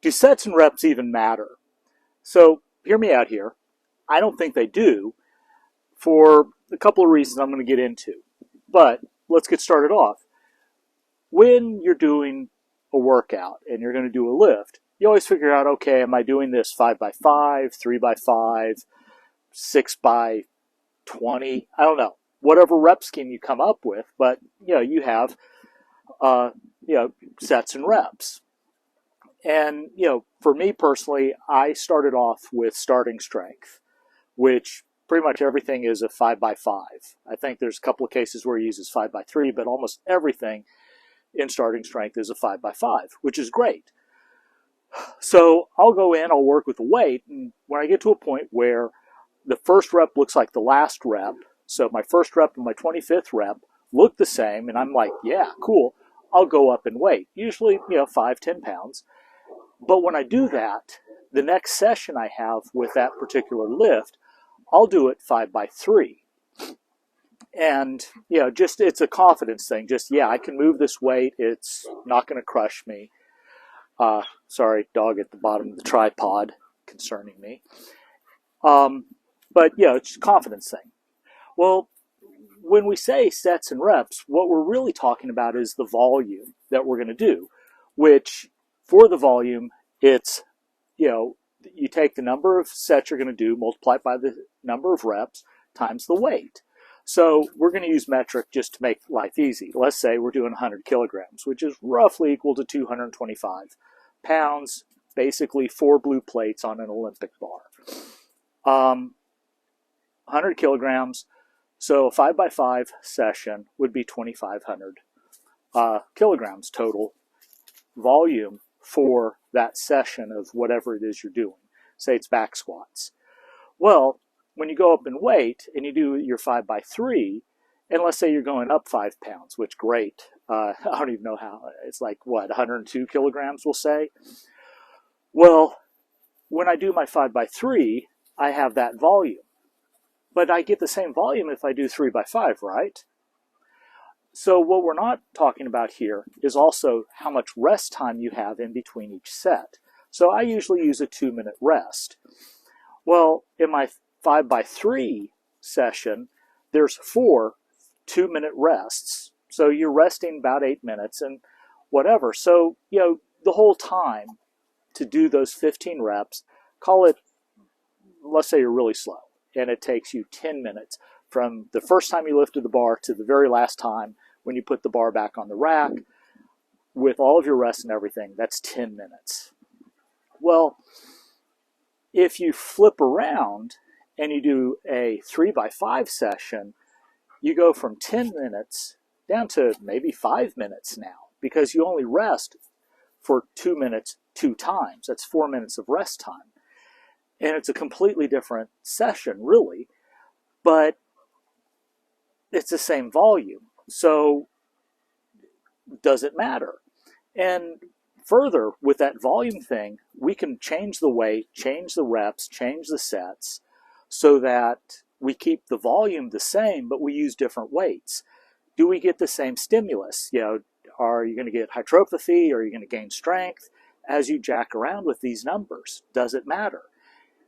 Do sets and reps even matter? So hear me out here. I don't think they do for a couple of reasons I'm going to get into. But let's get started off. When you're doing a workout and you're going to do a lift, you always figure out, okay, am I doing this 5x5, 3x5, 6x20? I don't know. Whatever rep scheme you come up with, but you have sets and reps. And for me personally, I started off with starting strength, which pretty much everything is a 5x5. I think there's a couple of cases where he uses 5x3, but almost everything in starting strength is a 5x5, which is great. So I'll go in, I'll work with the weight, and when I get to a point where the first rep looks like the last rep, so my first rep and my 25th rep look the same, and I'm like, yeah, cool, I'll go up in weight, usually 5-10 pounds. But when I do that, the next session I have with that particular lift, I'll do it 5x3. And, just it's a confidence thing. Just, I can move this weight. It's not going to crush me. Sorry, dog at the bottom of the tripod concerning me. But, it's a confidence thing. Well, when we say sets and reps, what we're really talking about is the volume that we're going to do, which for the volume, it's, you take the number of sets you're going to do, multiply it by the number of reps times the weight. So we're going to use metric just to make life easy. Let's say we're doing 100 kilograms, which is roughly equal to 225 pounds, basically 4 blue plates on an Olympic bar. 100 kilograms, so a 5x5 session would be 2,500 kilograms total volume for that session of whatever it is you're doing. Say it's back squats. Well, when you go up in weight and you do your 5x3, and let's say you're going up 5 pounds, which great. I don't even know how. It's like, 102 kilograms, we'll say. Well, when I do my 5x3, I have that volume. But I get the same volume if I do 3x5, right? So what we're not talking about here is also how much rest time you have in between each set. So I usually use a 2-minute rest. Well, in my 5x3 session, there's 4 2-minute rests. So you're resting about 8 minutes and whatever. So, the whole time to do those 15 reps, call it, let's say you're really slow, and it takes you 10 minutes from the first time you lifted the bar to the very last time when you put the bar back on the rack with all of your rest and everything. That's 10 minutes. Well, if you flip around and you do a 3x5 session, you go from 10 minutes down to maybe 5 minutes now, because you only rest for 2 minutes 2 times. That's 4 minutes of rest time. And it's a completely different session, really, but it's the same volume. So does it matter? And further, with that volume thing, we can change the weight, change the reps, change the sets so that we keep the volume the same, but we use different weights. Do we get the same stimulus? Are you going to get hypertrophy? Are you going to gain strength as you jack around with these numbers? Does it matter?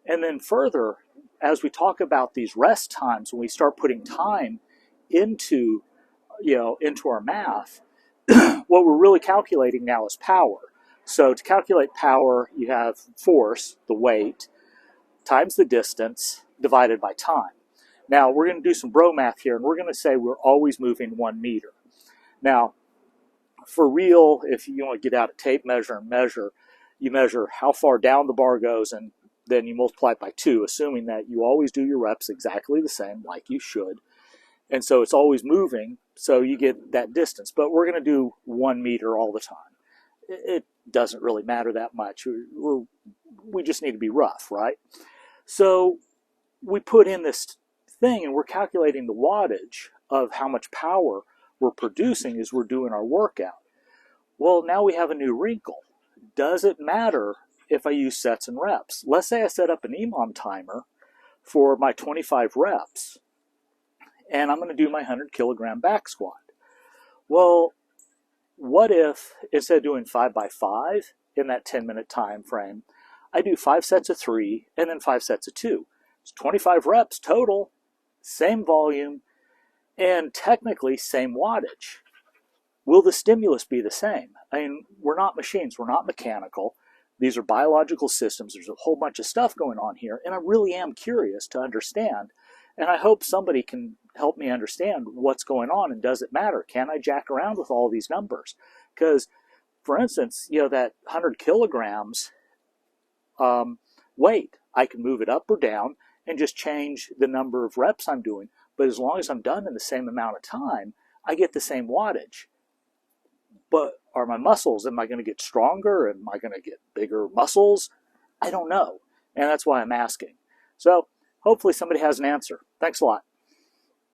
And then further, as we talk about these rest times, when we start putting time into our math, what we're really calculating now is power. So to calculate power, you have force, the weight, times the distance, divided by time. Now, we're going to do some bro math here, and we're going to say we're always moving 1 meter. Now, for real, if you want to get out a tape measure and measure, you measure how far down the bar goes, and then you multiply it by 2, assuming that you always do your reps exactly the same, like you should. And so it's always moving, so you get that distance. But we're going to do 1 meter all the time. It doesn't really matter that much. We just need to be rough, right? So we put in this thing, and we're calculating the wattage of how much power we're producing as we're doing our workout. Well, now we have a new wrinkle. Does it matter if I use sets and reps? Let's say I set up an EMOM timer for my 25 reps, and I'm going to do my 100 kilogram back squat. Well, what if instead of doing 5x5, in that 10-minute time frame, I do 5 sets of 3 and then 5 sets of 2. It's 25 reps total, same volume, and technically same wattage. Will the stimulus be the same? I mean, we're not machines, we're not mechanical. These are biological systems. There's a whole bunch of stuff going on here, and I really am curious to understand. And I hope somebody can help me understand what's going on, and does it matter? Can I jack around with all these numbers? Because, for instance, that 100 kilograms weight, I can move it up or down and just change the number of reps I'm doing. But as long as I'm done in the same amount of time, I get the same wattage. But are my muscles, am I going to get stronger? Am I going to get bigger muscles? I don't know. And that's why I'm asking. So hopefully somebody has an answer. Thanks a lot.